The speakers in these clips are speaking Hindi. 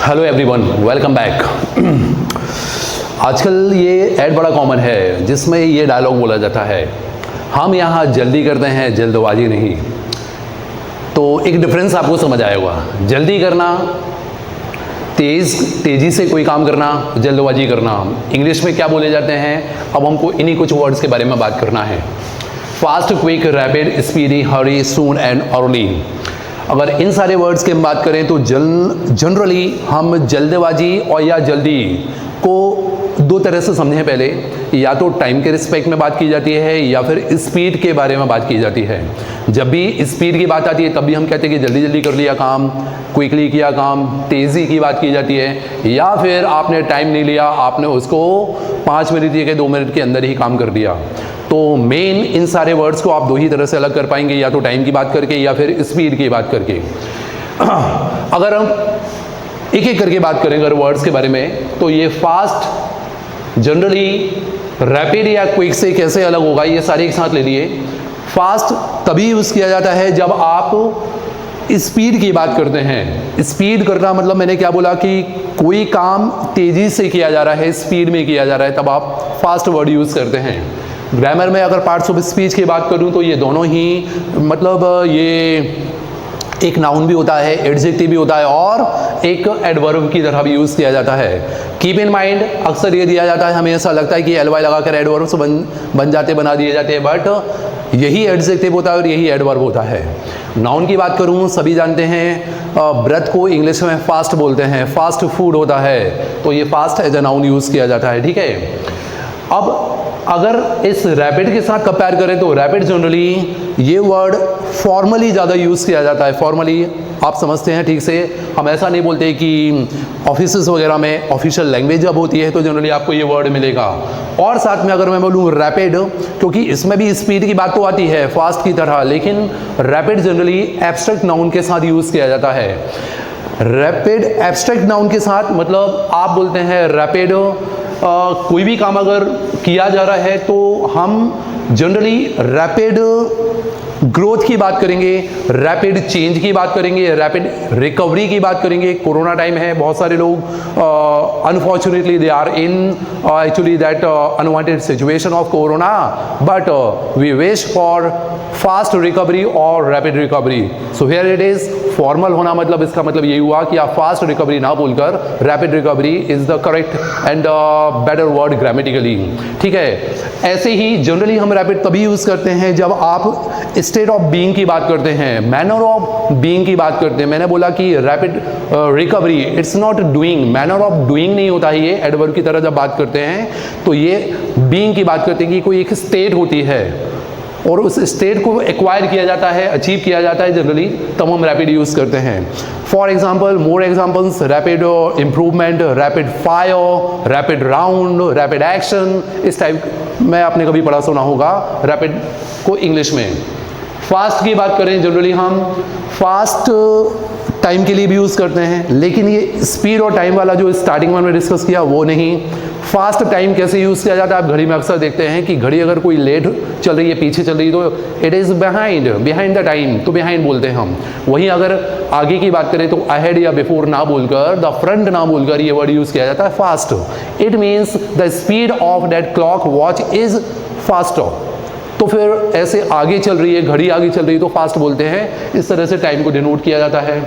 Hello everyone, welcome back. आजकल ये ऐड बड़ा कॉमन है जिसमें ये डायलॉग बोला जाता है, हम यहाँ जल्दी करते हैं, जल्दबाजी नहीं। तो एक डिफरेंस आपको समझ आया होगा। जल्दी करना, तेज़ी से कोई काम करना, जल्दबाजी करना। इंग्लिश में क्या बोले जाते हैं, अब हमको इन्हीं कुछ वर्ड्स के बारे में बात करना है। Fast, quick, rapid, speedy, Hari, soon and early. अगर इन सारे वर्ड्स की हम बात करें तो जनरली हम जल्दबाजी और या जल्दी को दो तरह से समझें। पहले या तो टाइम के रिस्पेक्ट में बात की जाती है या फिर स्पीड के बारे में बात की जाती है। जब भी स्पीड की बात आती है तब भी हम कहते हैं कि जल्दी जल्दी कर लिया काम, क्विकली किया काम, तेज़ी की बात की जाती है। या फिर आपने टाइम नहीं लिया, आपने उसको 5 मिनट या 2 मिनट के अंदर ही काम कर दिया। तो मेन इन सारे वर्ड्स को आप दो ही तरह से अलग कर पाएंगे, या तो टाइम की बात करके या फिर स्पीड की बात करके। अगर हम एक एक करके बात करें अगर वर्ड्स के बारे में, तो ये फास्ट जनरली रैपिड या क्विक से कैसे अलग होगा, ये सारे एक साथ ले लिए। फास्ट तभी यूज़ किया जाता है जब आप स्पीड की बात करते हैं। स्पीड करना मतलब मैंने क्या बोला कि कोई काम तेज़ी से किया जा रहा है, स्पीड में किया जा रहा है, तब आप फास्ट वर्ड यूज़ करते हैं। ग्रामर में अगर पार्ट्स ऑफ स्पीच की बात करूं तो ये दोनों ही मतलब ये एक नाउन भी होता है, एडजेक्टिव भी होता है और एक एडवर्ब की तरह भी यूज़ किया जाता है। कीप इन माइंड, अक्सर ये दिया जाता है, हमें ऐसा लगता है कि एल वाई लगाकर एडवर्ब्स बना दिए जाते हैं, बट यही एडजेक्टिव होता है और यही एडवर्ब होता है। नाउन की बात करूं, सभी जानते हैं ब्रेथ को इंग्लिश में फास्ट बोलते हैं, फास्ट फूड होता है, तो ये fast as a noun use किया जाता है। ठीक है, अब अगर इस रैपिड के साथ कंपेयर करें तो रैपिड जनरली ये वर्ड फॉर्मली ज़्यादा यूज़ किया जाता है। फॉर्मली आप समझते हैं ठीक से, हम ऐसा नहीं बोलते कि ऑफिसेस वगैरह में ऑफिशियल लैंग्वेज जब होती है तो जनरली आपको ये वर्ड मिलेगा। और साथ में अगर मैं बोलूँ रैपिड, क्योंकि इसमें भी स्पीड की बात तो आती है फास्ट की तरह, लेकिन रैपिड जनरली एब्स्ट्रैक्ट नाउन के साथ यूज़ किया जाता है। रैपिड एब्स्ट्रैक्ट नाउन के साथ मतलब आप बोलते हैं रैपिड कोई भी काम अगर किया जा रहा है तो हम जनरली रैपिड ग्रोथ की बात करेंगे, रैपिड चेंज की बात करेंगे, रैपिड रिकवरी की बात करेंगे। कोरोना टाइम है, बहुत सारे लोग unfortunately they are in actually that unwanted situation of corona, but we wish for fast recovery और rapid recovery. So here it is, formal होना मतलब इसका मतलब यही हुआ कि आप फास्ट रिकवरी ना बोलकर rapid recovery is the correct and better word grammatically. ठीक है, ऐसे ही जनरली हम रैपिड तभी यूज़ करते हैं जब आप स्टेट ऑफ बीइंग की बात करते हैं, मैनर ऑफ बीइंग की बात करते हैं। मैंने बोला कि rapid recovery it's not doing, manner of doing नहीं होता है ये। एडवर्ब की तरह जब बात करते हैं तो ये बीइंग की बात करते हैं कि कोई एक स्टेट होती है और उस स्टेट को एक्वायर किया जाता है, अचीव किया जाता है जनरली, तब हम रैपिड यूज़ करते हैं। For example, more examples, rapid improvement, rapid fire, rapid round, rapid action, इस टाइप में आपने कभी पढ़ा सुना होगा रैपिड को इंग्लिश में। फास्ट की बात करें जनरली हम फास्ट टाइम के लिए भी यूज़ करते हैं, लेकिन ये स्पीड और टाइम वाला जो स्टार्टिंग में हमने डिस्कस किया वो नहीं। फास्ट टाइम कैसे यूज़ किया जाता है, आप घड़ी में अक्सर देखते हैं कि घड़ी अगर कोई लेट चल रही है, पीछे चल रही है, तो it is behind the time, तो बिहाइंड बोलते हैं हम। वहीं अगर आगे की बात करें तो अहेड या बिफोर ना बोलकर, द फ्रंट ना बोलकर ये वर्ड यूज़ किया जाता है fast. It means the speed of that clock watch is faster. तो फिर ऐसे आगे चल रही है, घड़ी आगे चल रही है तो फास्ट बोलते हैं। इस तरह से टाइम को डिनोट किया जाता है।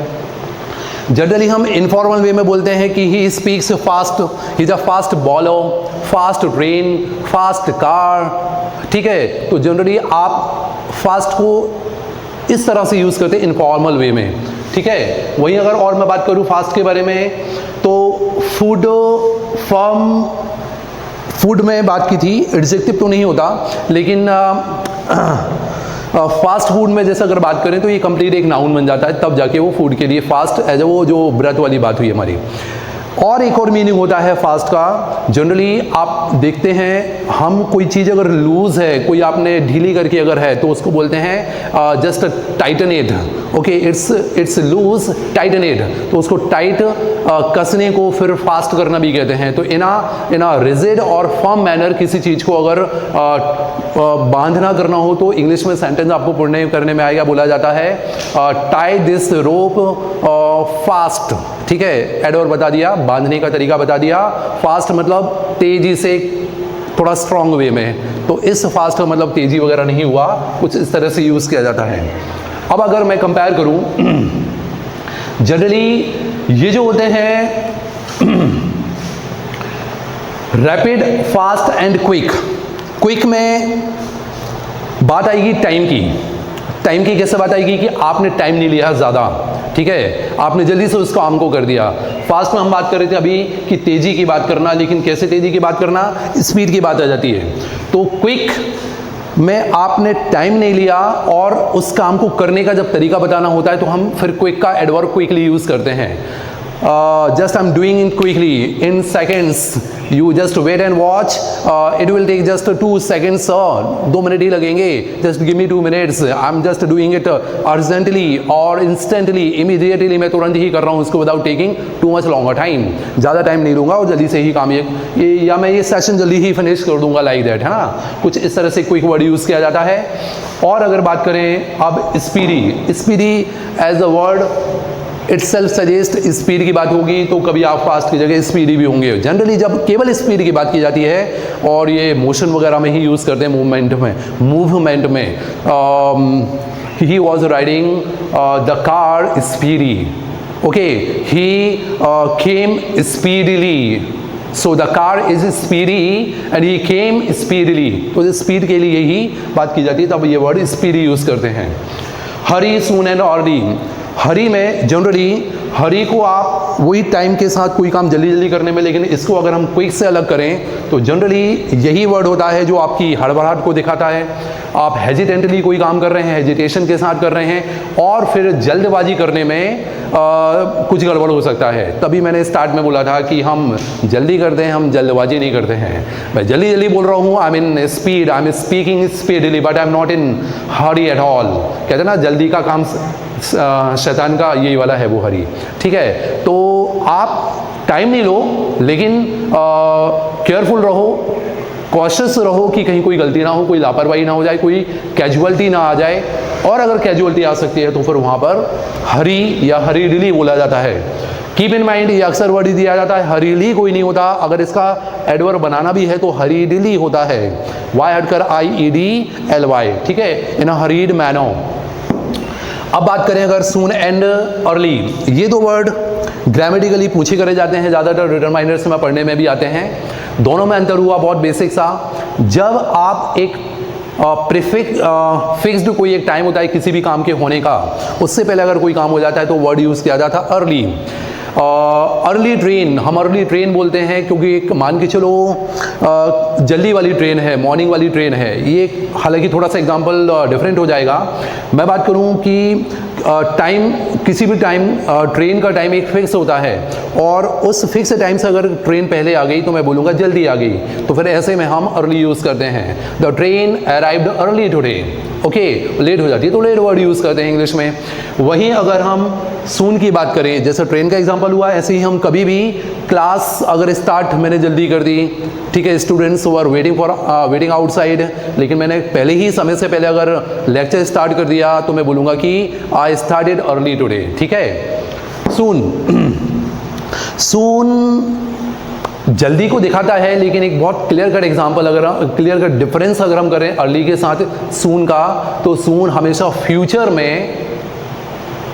जनरली हम इनफॉर्मल वे में बोलते हैं कि he speaks fast, he is a fast bowler, fast train, fast car. ठीक है, तो जनरली आप फास्ट को इस तरह से यूज़ करते हैं इनफॉर्मल वे में। ठीक है, वहीं अगर और मैं बात करूँ फास्ट के बारे में तो फूड में बात की थी, एडजेक्टिव तो नहीं होता, लेकिन फास्ट फूड में जैसे अगर बात करें तो ये कंप्लीट एक नाउन बन जाता है, तब जाके वो फूड के लिए फास्ट एज वो जो ब्रेथ वाली बात हुई हमारी। और एक और मीनिंग होता है फास्ट का। जनरली आप देखते हैं हम कोई चीज़ अगर लूज है, कोई आपने ढीली करके अगर है तो उसको बोलते हैं just titanate. Okay, it's loose titanate, तो उसको टाइट कसने को फिर फास्ट करना भी कहते हैं। तो इन अ रिजिड और फर्म मैनर किसी चीज़ को अगर बांधना करना हो तो इंग्लिश में सेंटेंस आपको पढ़ने करने में आएगा, बोला जाता है टाई दिस रोप फास्ट। ठीक है, एडवर्ब बता दिया, बांधने का तरीका बता दिया। फास्ट मतलब तेजी से, थोड़ा स्ट्रॉन्ग वे में। तो इस फास्ट का मतलब तेजी वगैरह नहीं हुआ, कुछ इस तरह से यूज़ किया जाता है। अब अगर मैं कंपेयर करूं, जनरली ये जो होते हैं rapid, fast and quick. Quick में बात आएगी टाइम की। टाइम की कैसे बात आएगी कि आपने टाइम नहीं लिया ज़्यादा, ठीक है, आपने जल्दी से उस काम को कर दिया। फास्ट में हम बात कर रहे थे अभी कि तेज़ी की बात करना, लेकिन कैसे तेज़ी की बात करना, स्पीड की बात आ जाती है। तो क्विक में आपने टाइम नहीं लिया और उस काम को करने का जब तरीका बताना होता है तो हम फिर क्विक का एडवर्ब क्विकली यूज़ करते हैं। Just I am doing it quickly, in seconds, you just wait and watch, it will take just 2 seconds, 2 minute ही लगेंगे, just give me 2 minutes, I am just doing it urgently और इंस्टेंटली, इमीडिएटली, मैं तुरंत ही कर रहा हूँ उसको without taking too much longer time. ज़्यादा टाइम नहीं लूँगा और जल्दी से ही काम ये या मैं ये सेशन जल्दी ही फिनिश कर दूंगा, लाइक दैट, है ना। कुछ इस तरह से क्विक वर्ड यूज़ किया जाता है। और अगर बात करें अब speedy, speedy as a word itself suggest speed की बात होगी तो कभी आप फास्ट की जगह स्पीडी भी होंगे। जनरली जब केवल स्पीड की बात की जाती है और ये मोशन वगैरह में ही यूज़ करते हैं, मूवमेंट में he was riding the car speedy, okay, he came speedily, so the car is speedy and he came speedily. तो स्पीड के लिए ही बात की जाती है, तब ये वर्ड स्पीडी यूज़ करते हैं। हरी, सून एंड अर्ली। हरी में जनरली हरी को आप वही टाइम के साथ कोई काम जल्दी जल्दी करने में, लेकिन इसको अगर हम क्विक से अलग करें तो जनरली यही वर्ड होता है जो आपकी हड़बड़ाहट को दिखाता है। आप हेजिटेंटली कोई काम कर रहे हैं, हेजिटेशन के साथ कर रहे हैं और फिर जल्दबाजी करने में कुछ गड़बड़ हो सकता है। तभी मैंने स्टार्ट में बोला था कि हम जल्दी करते हैं, हम जल्दबाजी नहीं करते हैं। मैं जल्दी जल्दी बोल रहा हूँ, I am in speed, I am speaking speedily, but I am not in hurry at all. कहते हैं ना, जल्दी का काम शैतान का, यही वाला है वो हरी। ठीक है, तो आप टाइम नहीं लो, लेकिन केयरफुल रहो, कॉशियस रहो कि कहीं कोई गलती ना हो, कोई लापरवाही ना हो जाए, कोई कैजुअलिटी ना आ जाए। और अगर कैजुअलिटी आ सकती है तो फिर वहाँ पर हरी या हरीडली बोला जाता है। कीप इन माइंड, ये अक्सर वर्ड दिया जाता है, हरीली कोई नहीं होता। अगर इसका एडवर्ब बनाना भी है तो हरीडली होता है, वाई हटकर IEDLY, ठीक है, इन अ हरीड मैनर। अब बात करें अगर सून एंड अर्ली, ये दो वर्ड ग्रामेटिकली पूछे करे जाते हैं, ज़्यादातर डिटरमाइनर्स में पढ़ने में भी आते हैं। दोनों में अंतर हुआ बहुत बेसिक सा। जब आप एक फिक्स्ड कोई एक टाइम होता है किसी भी काम के होने का, उससे पहले अगर कोई काम हो जाता है तो वर्ड यूज़ किया जाता है अर्ली। अर्ली ट्रेन, हम अर्ली ट्रेन बोलते हैं क्योंकि एक मान के चलो जल्दी वाली ट्रेन है, मॉर्निंग वाली ट्रेन है। ये हालांकि थोड़ा सा एग्जांपल डिफरेंट हो जाएगा। मैं बात करूं कि टाइम, किसी भी टाइम ट्रेन का टाइम एक फिक्स होता है और उस फिक्स टाइम से अगर ट्रेन पहले आ गई तो मैं बोलूँगा जल्दी आ गई, तो फिर ऐसे में हम अर्ली यूज़ करते हैं। The train arrived early today, okay, late हो जाती है तो लेट वर्ड यूज़ करते हैं इंग्लिश में। वहीं अगर हम सून की बात करें, जैसे ट्रेन का एग्जांपल हुआ, ऐसे ही हम कभी भी क्लास अगर स्टार्ट मैंने जल्दी कर दी, ठीक है, स्टूडेंट्स वर वेटिंग आउटसाइड, लेकिन मैंने पहले ही समय से पहले अगर लेक्चर स्टार्ट कर दिया तो मैं बोलूँगा कि आई स्टार्टेड अर्ली टुडे, ठीक है। सून जल्दी को दिखाता है, लेकिन एक बहुत क्लियर कट एग्जांपल, अगर क्लियर कट डिफरेंस अगर हम करें अर्ली के साथ सून का, तो सून हमेशा फ्यूचर में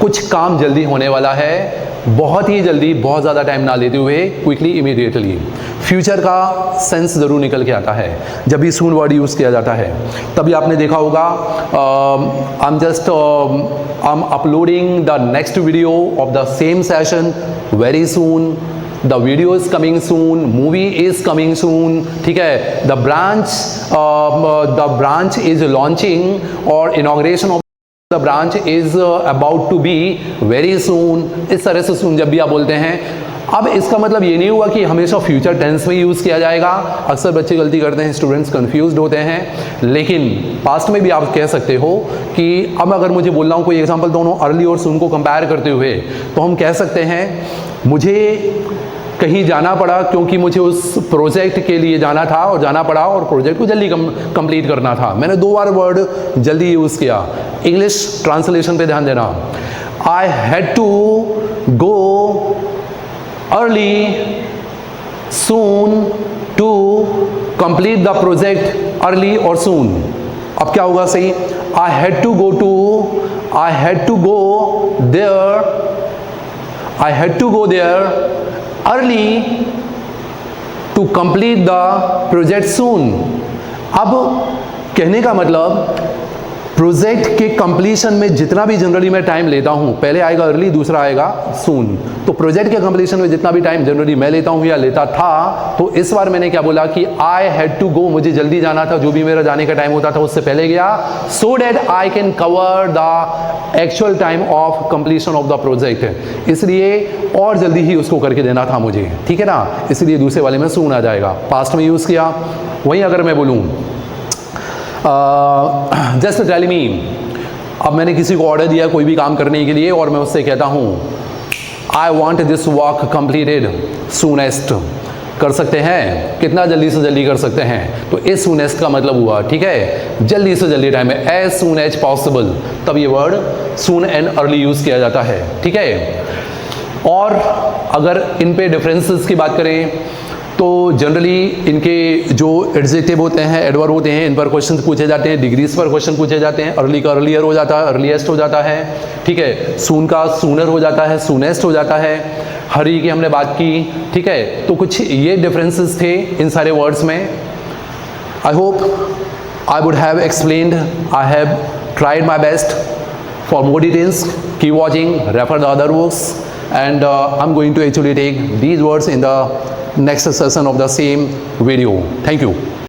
कुछ काम जल्दी होने वाला है, बहुत ही जल्दी, बहुत ज़्यादा टाइम ना लेते हुए, क्विकली, इमीडिएटली। फ्यूचर का सेंस ज़रूर निकल के आता है जब भी सून वर्ड यूज़ किया जाता है। तभी आपने देखा होगा, I am uploading the next video of the same session very soon, the video is coming soon, movie is coming soon, ठीक है, द ब्रांच इज लॉन्चिंग और inauguration of the branch is about to be very soon. इस तरह से सून जब भी आप बोलते हैं, अब इसका मतलब ये नहीं हुआ कि हमेशा फ्यूचर टेंस में यूज़ किया जाएगा। अक्सर बच्चे गलती करते हैं, स्टूडेंट्स कंफ्यूज्ड होते हैं, लेकिन पास्ट में भी आप कह सकते हो कि अब अगर मुझे बोलना हो कोई एग्जांपल दोनों अर्ली और सून को कंपेयर करते हुए, तो हम कह सकते हैं मुझे कहीं जाना पड़ा क्योंकि मुझे उस प्रोजेक्ट के लिए जाना था और जाना पड़ा और प्रोजेक्ट को जल्दी कंप्लीट करना था। मैंने 2 बार वर्ड जल्दी यूज़ किया। इंग्लिश ट्रांसलेशन पे ध्यान देना। I had to go early soon to complete the project early और सून। अब क्या होगा सही? I had to go there, I had to go there early to complete the project soon। अब कहने का मतलब प्रोजेक्ट के कंप्लीशन में जितना भी जनरली मैं टाइम लेता हूँ, पहले आएगा अर्ली, दूसरा आएगा सून। तो प्रोजेक्ट के कंप्लीशन में जितना भी टाइम जनरली मैं लेता हूँ या लेता था, तो इस बार मैंने क्या बोला कि आई हैड टू गो, मुझे जल्दी जाना था, जो भी मेरा जाने का टाइम होता था उससे पहले गया, so that I can cover the actual time of completion of the project. इसलिए और जल्दी ही उसको करके देना था मुझे, ठीक है ना, इसलिए दूसरे वाले में सून आ जाएगा। पास्ट में यूज़ किया। वहीं अगर मैं बोलूँ जस्ट टेल मी, अब मैंने किसी को ऑर्डर दिया कोई भी काम करने के लिए और मैं उससे कहता हूँ I want this work completed soonest. कर सकते हैं, कितना जल्दी से जल्दी कर सकते हैं, तो इस सूनेस्ट का मतलब हुआ, ठीक है, जल्दी से जल्दी टाइम है, एज सून एज पॉसिबल। तब ये word soon and early use किया जाता है, ठीक है। और अगर इन पे डिफरेंसेस की बात करें तो जनरली इनके जो एडजेक्टिव होते हैं, एडवर्ब होते हैं, इन पर क्वेश्चन पूछे जाते हैं, डिग्रीज पर क्वेश्चन पूछे जाते हैं। अर्ली का अर्लियर हो जाता है, अर्लीस्ट हो जाता है, ठीक है। सून का सूनर हो जाता है, सूनेस्ट हो जाता है। हरी की हमने बात की, ठीक है। तो कुछ ये डिफरेंसेस थे इन सारे वर्ड्स में। I hope I would have explained, I have tried my best. For more details keep watching, refer the other books, and I'm going to actually take these words in the next session of the same video. Thank you.